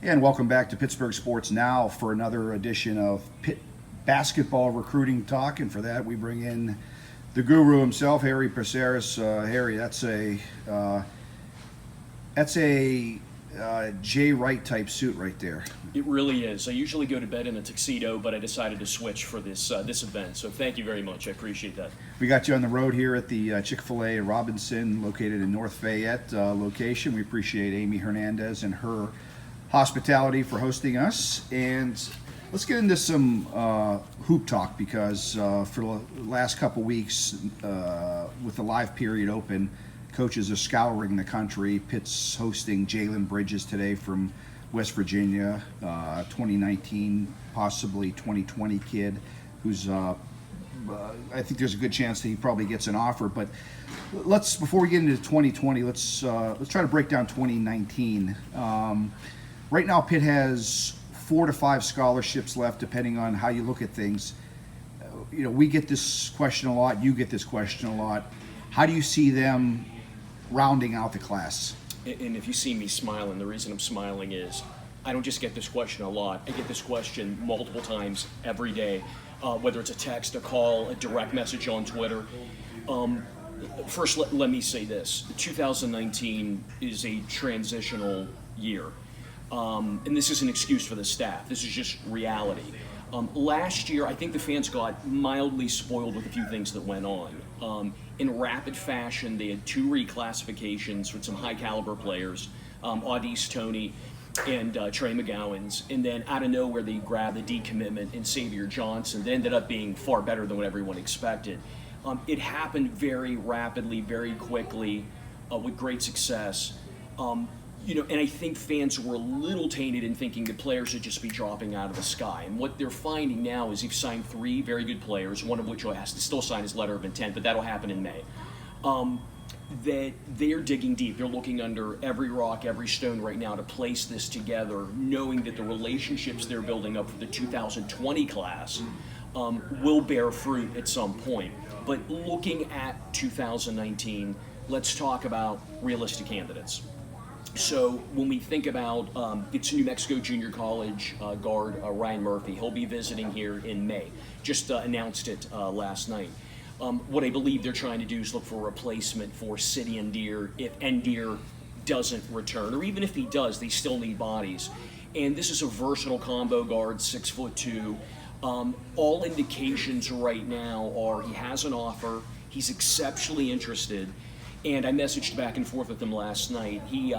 And welcome back to Pittsburgh Sports Now for another edition of Pitt Basketball Recruiting Talk. And for that, we bring in the guru himself, Harry Psaros. Harry, that's a Jay Wright type suit right there. It really is. I usually go to bed in a tuxedo, but I decided to switch for this event. So thank you very much. I appreciate that. We got you on the road here at the Chick-fil-A Robinson, located in North Fayette location. We appreciate Amy Hernandez and her hospitality for hosting us. And let's get into some hoop talk, because for the last couple weeks, with the live period open, coaches are scouring the country. Pitt's hosting Jalen Bridges today from West Virginia, 2019, possibly 2020 kid, who's I think there's a good chance that he probably gets an offer. But before we get into 2020, let's try to break down 2019. Right now, Pitt has 4 to 5 scholarships left, depending on how you look at things. We get this question a lot. You get this question a lot. How do you see them rounding out the class? And if you see me smiling, the reason I'm smiling is I don't just get this question a lot. I get this question multiple times every day, whether it's a text, a call, a direct message on Twitter. First, let me say this. 2019 is a transitional year. And this is an excuse for the staff. This is just reality. Last year, I think the fans got mildly spoiled with a few things that went on. In rapid fashion, they had 2 reclassifications with some high-caliber players, Audis Tony and Trey McGowan's, and then out of nowhere, they grabbed the decommitment in Xavier Johnson that ended up being far better than what everyone expected. It happened very rapidly, very quickly, with great success. And I think fans were a little tainted in thinking that players should just be dropping out of the sky. And what they're finding now is they've signed 3 very good players, one of which has to still sign his letter of intent, but that'll happen in May. That they're digging deep. They're looking under every rock, every stone right now to place this together, knowing that the relationships they're building up for the 2020 class will bear fruit at some point. But looking at 2019, let's talk about realistic candidates. So when we think about it's New Mexico Junior College guard Ryan Murphy, he'll be visiting here in May. Just announced it last night. What I believe they're trying to do is look for a replacement for City Endear if Endear doesn't return, or even if he does, they still need bodies. And this is a versatile combo guard, 6'2". All indications right now are he has an offer, he's exceptionally interested. And I messaged back and forth with him last night. He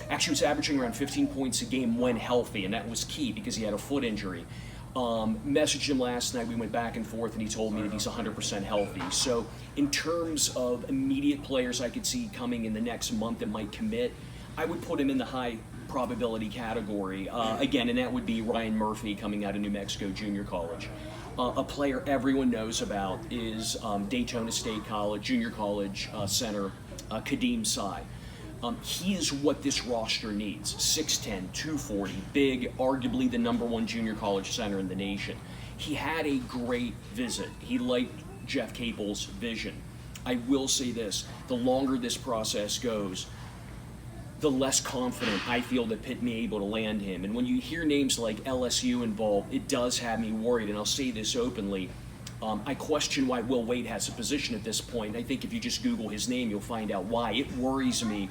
actually was averaging around 15 points a game when healthy, and that was key because he had a foot injury. Messaged him last night, we went back and forth, and he told me that he's 100% healthy. So in terms of immediate players I could see coming in the next month that might commit, I would put him in the high probability category. Again, and that would be Ryan Murphy coming out of New Mexico Junior College. A player everyone knows about is Daytona State College, Junior College center, Kadeem Sy. He is what this roster needs. 6'10", 240, big, arguably the #1 junior college center in the nation. He had a great visit. He liked Jeff Capel's vision. I will say this, the longer this process goes, the less confident I feel that Pitt may be able to land him. And when you hear names like LSU involved, it does have me worried, and I'll say this openly. I question why Will Wade has a position at this point. I think if you just Google his name, you'll find out why. It worries me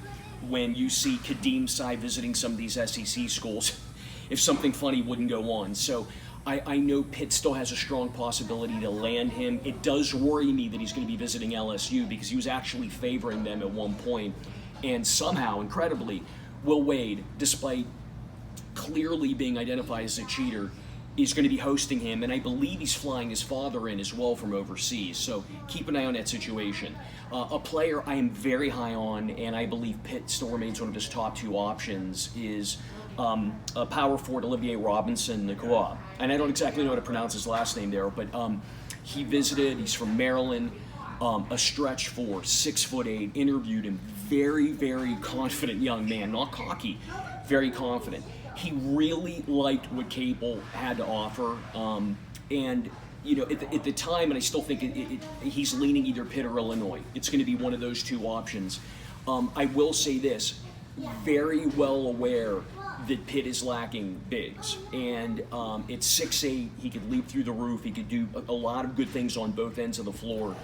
when you see Kadeem Sy visiting some of these SEC schools, if something funny wouldn't go on. So I know Pitt still has a strong possibility to land him. It does worry me that he's going to be visiting LSU because he was actually favoring them at one point. And somehow, incredibly, Will Wade, despite clearly being identified as a cheater, is going to be hosting him, and I believe he's flying his father in as well from overseas. So keep an eye on that situation. A player I am very high on, and I believe Pitt still remains one of his top 2 options, is a power forward, Chick-fil-A Robinson, Nakua. And I don't exactly know how to pronounce his last name there, but he visited, he's from Maryland, a stretch 4, 6'8", interviewed him, very, very confident young man, not cocky, very confident. He really liked what Capel had to offer, and at the time, and I still think he's leaning either Pitt or Illinois. It's going to be one of those 2 options. I will say this, very well aware that Pitt is lacking bigs, and at 6'8", he could leap through the roof. He could do a lot of good things on both ends of the floor.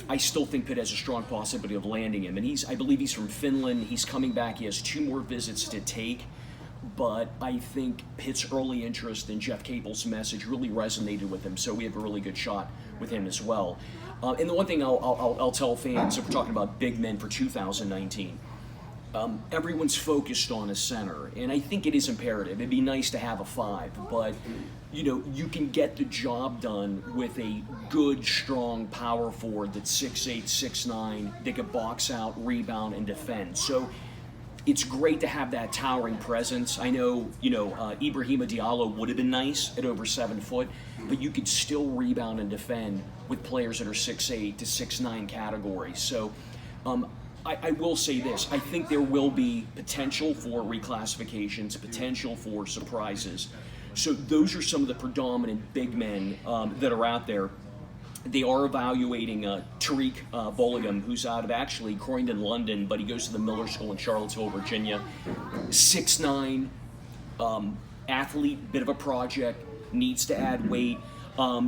I still think Pitt has a strong possibility of landing him, and I believe he's from Finland. He's coming back. He has 2 more visits to take, but I think Pitt's early interest in Jeff Capel's message really resonated with him, so we have a really good shot with him as well. And the one thing I'll tell fans, if we're talking about big men for 2019, everyone's focused on a center, and I think it is imperative. It'd be nice to have a 5, but you can get the job done with a good, strong power forward that's 6'8", 6'9", that can box out, rebound, and defend. So it's great to have that towering presence. I know, Ibrahima Diallo would have been nice at over 7 foot, but you could still rebound and defend with players that are 6'8" to 6'9" categories. So I will say this. I think there will be potential for reclassifications, potential for surprises. So those are some of the predominant big men that are out there. They are evaluating Tariq Bolligham, who's out of actually Croydon, London, but he goes to the Miller School in Charlottesville, Virginia. 6'9", athlete, bit of a project, needs to add weight.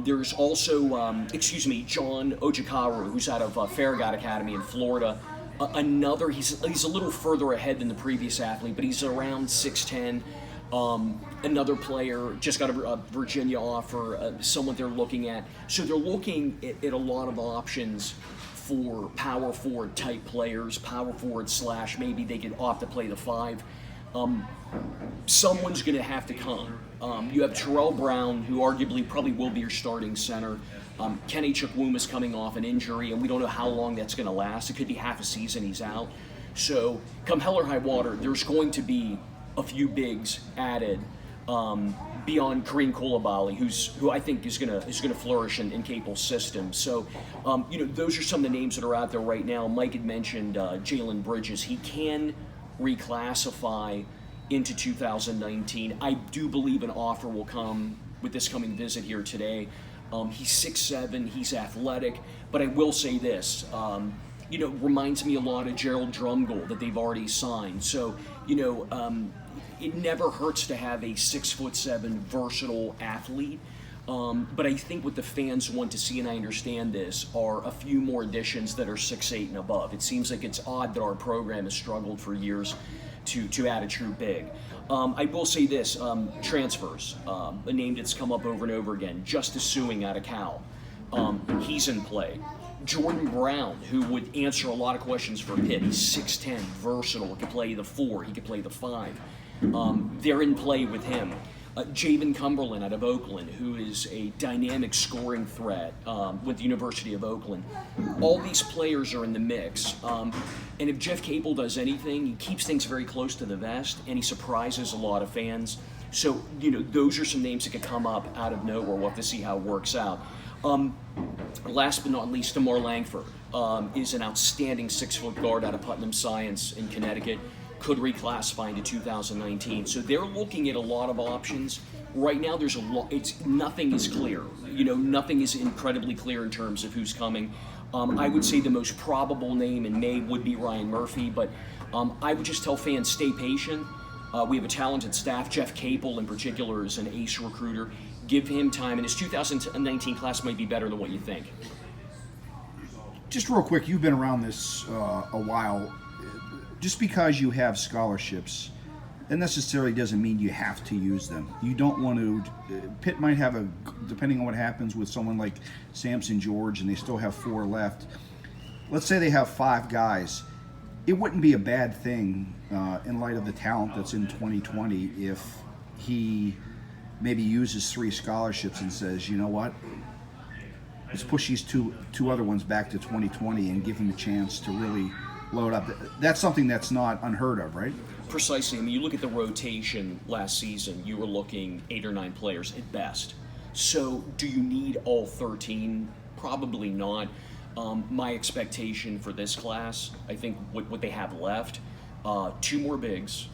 There's also, John Ojikaru, who's out of Farragut Academy in Florida. He's a little further ahead than the previous athlete, but he's around 6'10". Another player just got a Virginia offer, someone they're looking at. So they're looking at a lot of options for power forward type players, power forward / maybe they could opt to play the 5. Someone's going to have to come. You have Terrell Brown, who arguably probably will be your starting center. Kenny Chukwuma is coming off an injury, and we don't know how long that's going to last. It could be half a season he's out. So come hell or high water, there's going to be a few bigs added beyond Kareem Koulibaly, who I think is gonna flourish in Capel's system. So, those are some of the names that are out there right now. Mike had mentioned Jalen Bridges. He can reclassify into 2019. I do believe an offer will come with this coming visit here today. He's 6'7", he's athletic, but I will say this, reminds me a lot of Gerald Drumgold that they've already signed. So, it never hurts to have a 6'7" versatile athlete. But I think what the fans want to see, and I understand this, are a few more additions that are 6'8" and above. It seems like it's odd that our program has struggled for years to add a true big. I will say this, transfers, a name that's come up over and over again, Justice Suing out of Cal. He's in play. Jordan Brown, who would answer a lot of questions for Pitt. He's 6'10", versatile, he could play the 4, he could play the 5. They're in play with him. Javen Cumberland out of Oakland, who is a dynamic scoring threat with the University of Oakland. All these players are in the mix. And if Jeff Capel does anything, he keeps things very close to the vest, and he surprises a lot of fans. So, those are some names that could come up out of nowhere. We'll have to see how it works out. Last but not least, Damar Langford is an outstanding 6-foot guard out of Putnam Science in Connecticut. Could reclassify into 2019. So they're looking at a lot of options. Right now, there's a lot. Nothing is clear. Nothing is incredibly clear in terms of who's coming. I would say the most probable name in May would be Ryan Murphy, but I would just tell fans, stay patient. We have a talented staff. Jeff Capel, in particular, is an ace recruiter. Give him time, and his 2019 class might be better than what you think. Just real quick, you've been around this a while. Just because you have scholarships, that necessarily doesn't mean you have to use them. You don't want to. Pitt might have depending on what happens with someone like Samson George, and they still have 4 left. Let's say they have 5 guys. It wouldn't be a bad thing in light of the talent that's in 2020 if he maybe uses 3 scholarships and says, you know what? Let's push these two other ones back to 2020 and give them a chance to really load up. That's something that's not unheard of, right? Precisely. I mean, you look at the rotation last season, you were looking 8 or 9 players at best. So do you need all 13? Probably not. My expectation for this class, I think what they have left, 2 more bigs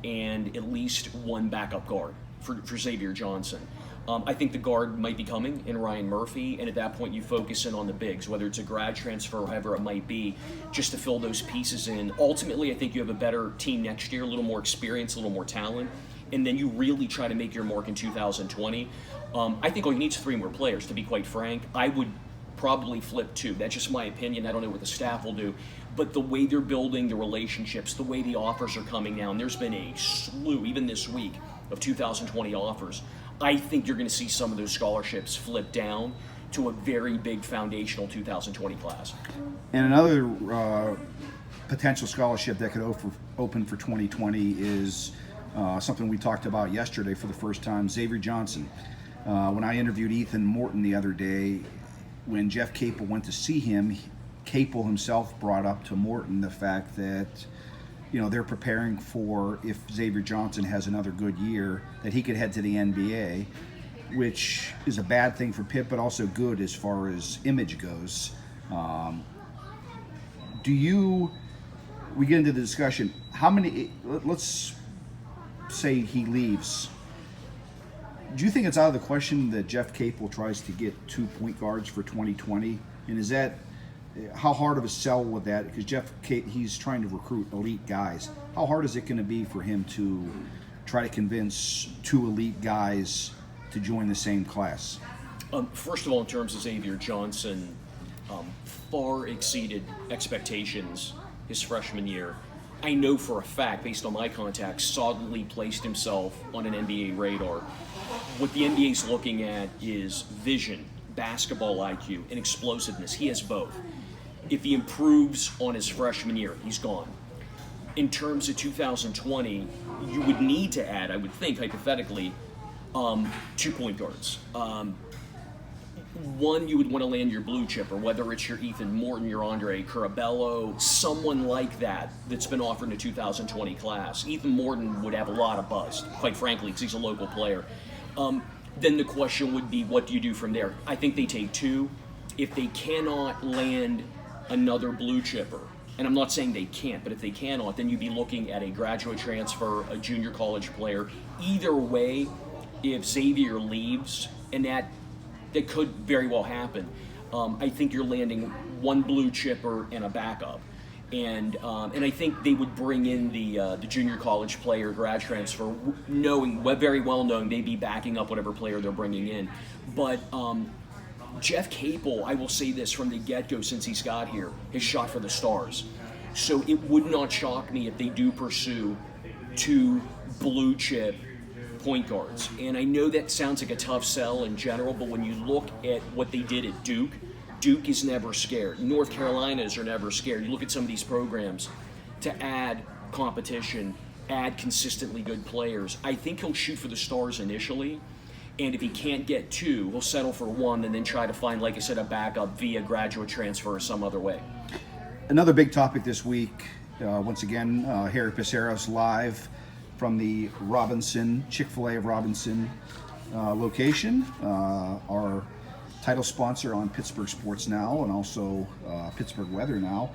and at least 1 backup guard for Xavier Johnson. I think the guard might be coming in Ryan Murphy, and at that point you focus in on the bigs, whether it's a grad transfer or whatever it might be, just to fill those pieces in. Ultimately, I think you have a better team next year, a little more experience, a little more talent, and then you really try to make your mark in 2020. I think all you need is 3 more players, to be quite frank. I would probably flip 2. That's just my opinion. I don't know what the staff will do. But the way they're building the relationships, the way the offers are coming down, there's been a slew, even this week, of 2020 offers. I think you're going to see some of those scholarships flip down to a very big foundational 2020 class. And another potential scholarship that could open for 2020 is something we talked about yesterday for the first time, Xavier Johnson. When I interviewed Ethan Morton the other day, when Jeff Capel went to see him, Capel himself brought up to Morton the fact that, they're preparing for, if Xavier Johnson has another good year, that he could head to the NBA, which is a bad thing for Pitt, but also good as far as image goes. We get into the discussion, let's say he leaves. Do you think it's out of the question that Jeff Capel tries to get 2 point guards for 2020? And how hard of a sell would that, because he's trying to recruit elite guys. How hard is it going to be for him to try to convince 2 elite guys to join the same class? First of all, in terms of Xavier Johnson, far exceeded expectations his freshman year. I know for a fact, based on my contacts, solidly placed himself on an NBA radar. What the NBA is looking at is vision, basketball IQ, and explosiveness. He has both. If he improves on his freshman year, he's gone. In terms of 2020, you would need to add, I would think, hypothetically, 2 point guards. One, you would want to land your blue chipper, whether it's your Ethan Morton, your Andre Curabello, someone like that that's been offered in the 2020 class. Ethan Morton would have a lot of buzz, quite frankly, because he's a local player. Then the question would be, what do you do from there? I think they take 2. If they cannot land another blue chipper, and I'm not saying they can't, but if they cannot, then you'd be looking at a graduate transfer, a junior college player. Either way, if Xavier leaves, and that could very well happen, I think you're landing 1 blue chipper and a backup. And I think they would bring in the junior college player, grad transfer, very well knowing they'd be backing up whatever player they're bringing in. But Jeff Capel, I will say this from the get-go since he's got here, has shot for the stars. So it would not shock me if they do pursue 2 blue chip point guards. And I know that sounds like a tough sell in general, but when you look at what they did at Duke is never scared. North Carolinas are never scared. You look at some of these programs to add competition, add consistently good players. I think he'll shoot for the stars initially, and if he can't get 2, he'll settle for 1 and then try to find, like I said, a backup via graduate transfer or some other way. Another big topic this week, once again, Harry Psaros live from the Chick-fil-A Robinson location, our title sponsor on Pittsburgh Sports Now and also Pittsburgh Weather Now.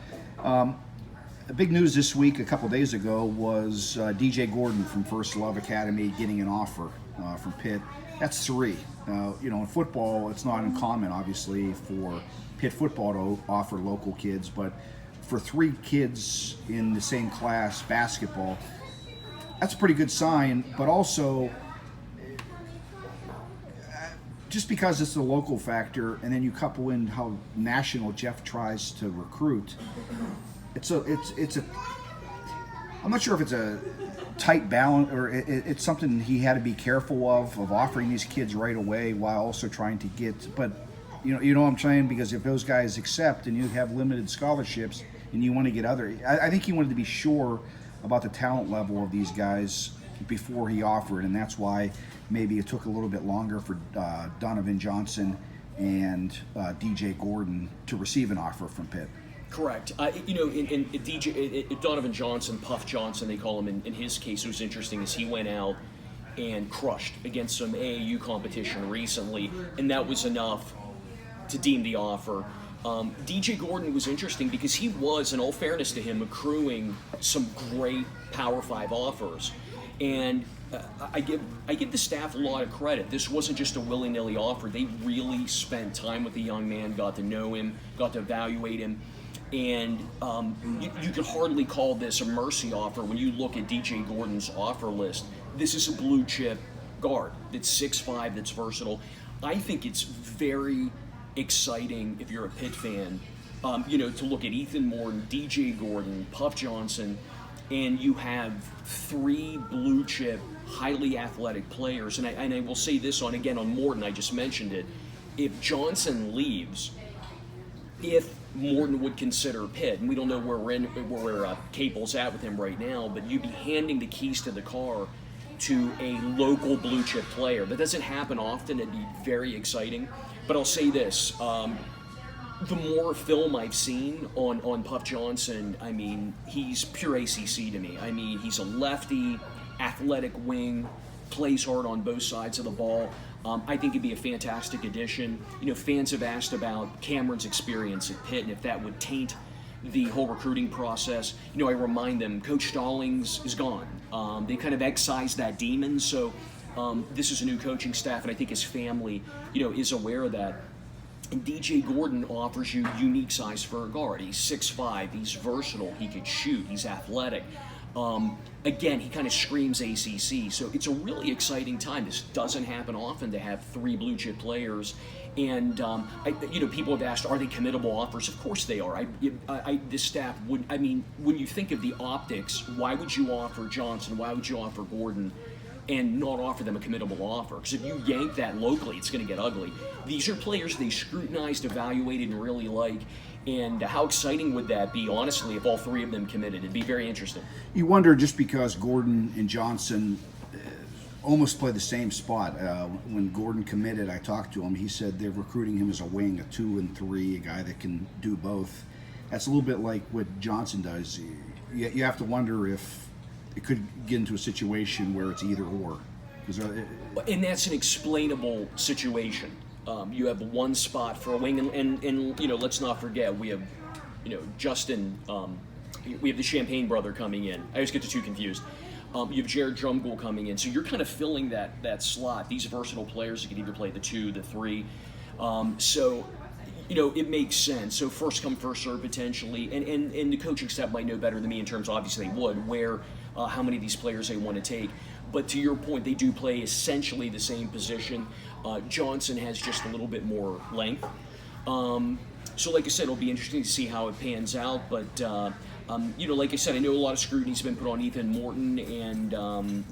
The big news this week, a couple days ago, was DJ Gordon from First Love Academy getting an offer from Pitt. That's 3. In football, it's not uncommon, obviously, for Pitt football to offer local kids, but for 3 kids in the same class, basketball, that's a pretty good sign. But also, just because it's the local factor, and then you couple in how national Jeff tries to recruit, I'm not sure if it's a tight balance or it's something he had to be careful of offering these kids right away while also trying to get. But you know what I'm saying, because if those guys accept and you have limited scholarships and you want to get I think he wanted to be sure about the talent level of these guys before he offered, and that's why maybe it took a little bit longer for Donovan Johnson and DJ Gordon to receive an offer from Pitt. Correct. Donovan Johnson, Puff Johnson, they call him in his case, it was interesting is he went out and crushed against some AAU competition recently, and that was enough to deem the offer. DJ Gordon was interesting because he was, in all fairness to him, accruing some great Power 5 offers. And I give the staff a lot of credit. This wasn't just a willy-nilly offer. They really spent time with the young man, got to know him, got to evaluate him. And you could hardly call this a mercy offer when you look at DJ Gordon's offer list. This is a blue chip guard that's 6'5", that's versatile. I think it's very exciting if you're a Pitt fan, to look at Ethan Morton, DJ Gordon, Puff Johnson, and you have 3 blue chip, highly athletic players. And I will say this on Morton, I just mentioned it. If Johnson leaves, if Morton would consider Pitt, and we don't know where Capel's at with him right now, but you'd be handing the keys to the car to a local blue chip player. That doesn't happen often. It'd be very exciting. But I'll say this, the more film I've seen on Puff Johnson, I mean, he's pure ACC to me. I mean, he's a lefty, athletic wing, plays hard on both sides of the ball. I think he'd be a fantastic addition. Fans have asked about Cameron's experience at Pitt and if that would taint the whole recruiting process. I remind them, Coach Stallings is gone. They kind of excised that demon, so this is a new coaching staff, and I think his family, is aware of that. And DJ Gordon offers you unique size for a guard. He's 6'5", he's versatile, he could shoot, he's athletic. Again, he kind of screams ACC, so it's a really exciting time. This doesn't happen often to have 3 blue chip players. And people have asked, are they committable offers? Of course they are. This staff would. I mean, when you think of the optics, why would you offer Johnson? Why would you offer Gordon, and not offer them a committable offer? Because if you yank that locally, it's going to get ugly. These are players they scrutinized, evaluated, and really like. And how exciting would that be, honestly, if all 3 of them committed? It'd be very interesting. You wonder, just because Gordon and Johnson almost play the same spot. When Gordon committed, I talked to him. He said they're recruiting him as a wing, a 2 and 3, a guy that can do both. That's a little bit like what Johnson does. You have to wonder if it could get into a situation where it's either or. And that's an explainable situation. You have one spot for a wing, and let's not forget, we have, Justin, we have the Champagne brother coming in. I always get the 2 confused. You have Jared Drumgoole coming in, so you're kind of filling that slot. These versatile players, you can either play the 2, the 3. It makes sense. So first come, first serve potentially, and the coaching staff might know better than me in terms of, obviously they would, how many of these players they want to take. But to your point, they do play essentially the same position. Johnson has just a little bit more length. So like I said, it'll be interesting to see how it pans out. But, like I said, I know a lot of scrutiny's been put on Ethan Morton, and,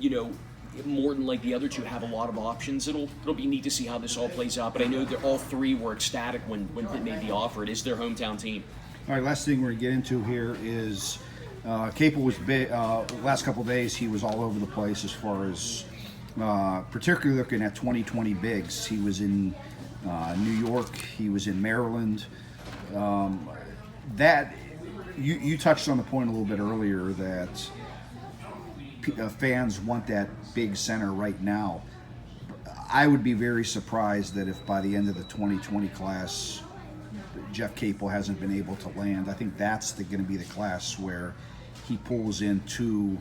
Morton, like the other 2, have a lot of options. It'll be neat to see how this all plays out. But I know that all 3 were ecstatic when Pitt made the offer. It is their hometown team. All right, last thing we're going to get into here is Capel was big. Last couple of days, he was all over the place as far as particularly looking at 2020 bigs. He was in New York. He was in Maryland. You touched on the point a little bit earlier that fans want that big center right now. I would be very surprised that if by the end of the 2020 class, Jeff Capel hasn't been able to land. I think that's going to be the class where he pulls in 2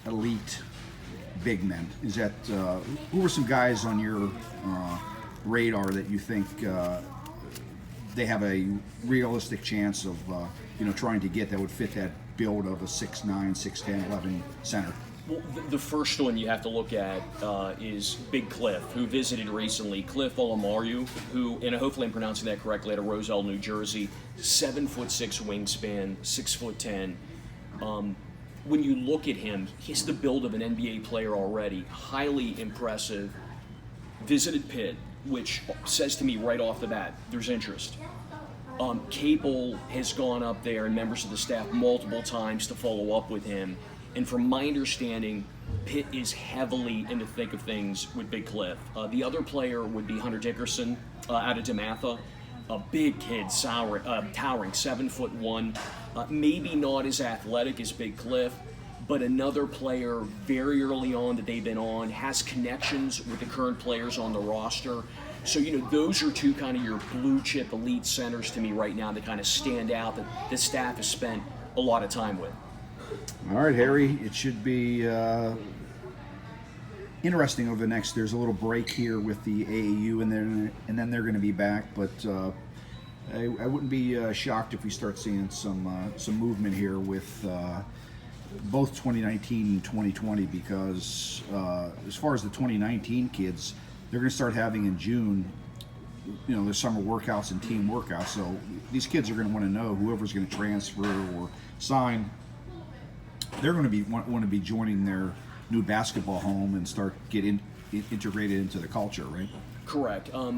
elite big men. Is that who were some guys on your radar that you think they have a realistic chance of trying to get that would fit that build of a 6'9", 6'10", 11 center? Well, the first one you have to look at is Big Cliff, who visited recently. Cliff Olamaru, who, and hopefully I'm pronouncing that correctly, out of Roselle, New Jersey, 7'6" wingspan, 6'10". When you look at him, he's the build of an NBA player already. Highly impressive. Visited Pitt, which says to me right off the bat, there's interest. Capel has gone up there, and members of the staff, multiple times to follow up with him. And from my understanding, Pitt is heavily in the thick of things with Big Cliff. The other player would be Hunter Dickerson out of DeMatha. A big kid, towering, 7'1", maybe not as athletic as Big Cliff, but another player very early on that they've been on, has connections with the current players on the roster. So, those are two kind of your blue chip elite centers to me right now that kind of stand out that the staff has spent a lot of time with. All right, Harry, it should be interesting over the next. There's a little break here with the AAU, and then they're going to be back. But I wouldn't be shocked if we start seeing some movement here with both 2019 and 2020, because as far as the 2019 kids, they're going to start having in June, the summer workouts and team workouts. So these kids are going to want to know whoever's going to transfer or sign. They're going to want to be joining their new basketball home and start getting integrated into the culture, right? Correct. A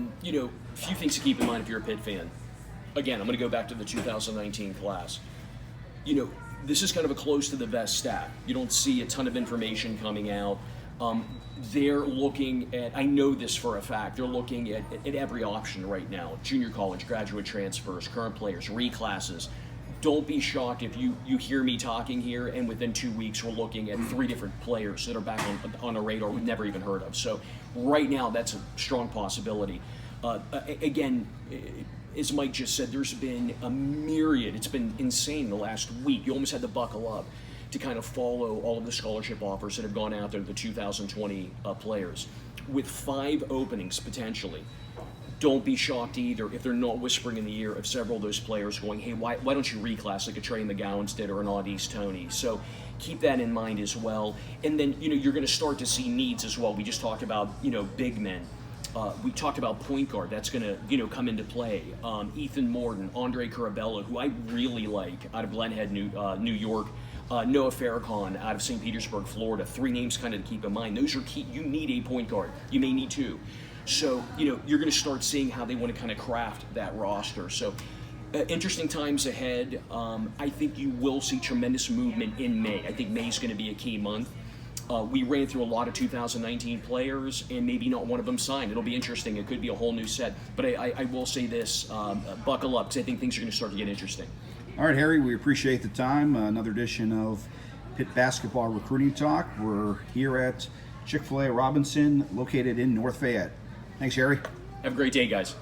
few things to keep in mind if you're a Pitt fan. Again, I'm going to go back to the 2019 class. This is kind of a close to the vest staff. You don't see a ton of information coming out. They're looking at, I know this for a fact, they're looking at every option right now. Junior college, graduate transfers, current players, reclasses. Don't be shocked if you hear me talking here and within 2 weeks we're looking at 3 different players that are back on a radar we've never even heard of. So right now that's a strong possibility. Again, as Mike just said, there's been a myriad. It's been insane the last week. You almost had to buckle up to kind of follow all of the scholarship offers that have gone out there to the 2020 players. With 5 openings potentially, don't be shocked either if they're not whispering in the ear of several of those players going, hey, why don't you reclass like a Trey McGowan's did or an Audis Tony? So keep that in mind as well. And then, you're going to start to see needs as well. We just talked about, big men. We talked about point guard. That's going to, come into play. Ethan Morton, Andre Curabella, who I really like out of Glen Head, New York. Noah Farrakhan out of St. Petersburg, Florida. 3 names kind of to keep in mind. Those are key. You need a point guard. You may need 2. So, you're going to start seeing how they want to kind of craft that roster. So, interesting times ahead. I think you will see tremendous movement in May. I think May is going to be a key month. We ran through a lot of 2019 players, and maybe not one of them signed. It'll be interesting. It could be a whole new set. But I will say this, buckle up, because I think things are going to start to get interesting. All right, Harry, we appreciate the time. Another edition of Pitt Basketball Recruiting Talk. We're here at Chick-fil-A Robinson, located in North Fayette. Thanks, Harry. Have a great day, guys.